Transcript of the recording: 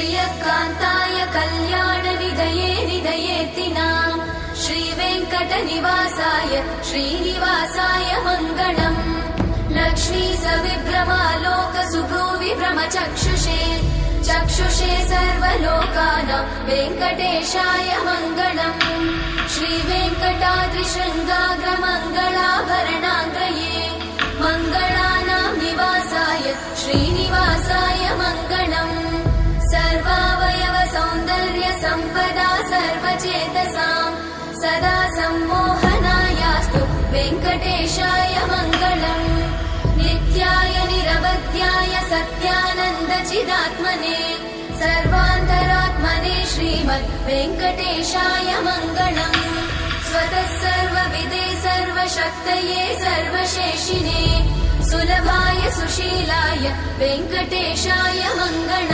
श्रियकान्ताय कल्याणनिधये निधयेऽर्तिनाम् श्रीवेङ्कटनिवासाय श्रीनिवासाय मङ्गलम् लक्ष्मी सविभ्रमालोकसुभ्रूविभ्रमचक्षुषे चक्षुषे सर्वलोकानां वेङ्कटेशाय मङ्गलम् श्रीवेङ्कटाद्रिशृङ्गाग्रमङ्गलाभरणाङ्गये मङ्गलानां निवासाय श्रीनिवासाय मङ्गलम् सर्वावयव सौन्दर्य सम्पदा सर्वचेतसां सदा सम्मोहनायास्तु वेङ्कटेशाय मङ्गलम् नित्याय निरवध्याय सत्यानन्दचिदात्मने सर्वान्तरात्मने श्रीमद् वेङ्कटेशाय मङ्गलम् स्वतः सर्वविदे सर्वशक्तये सर्वशेषिने सुलभाय सुशीलाय वेङ्कटेशाय मङ्गलम्।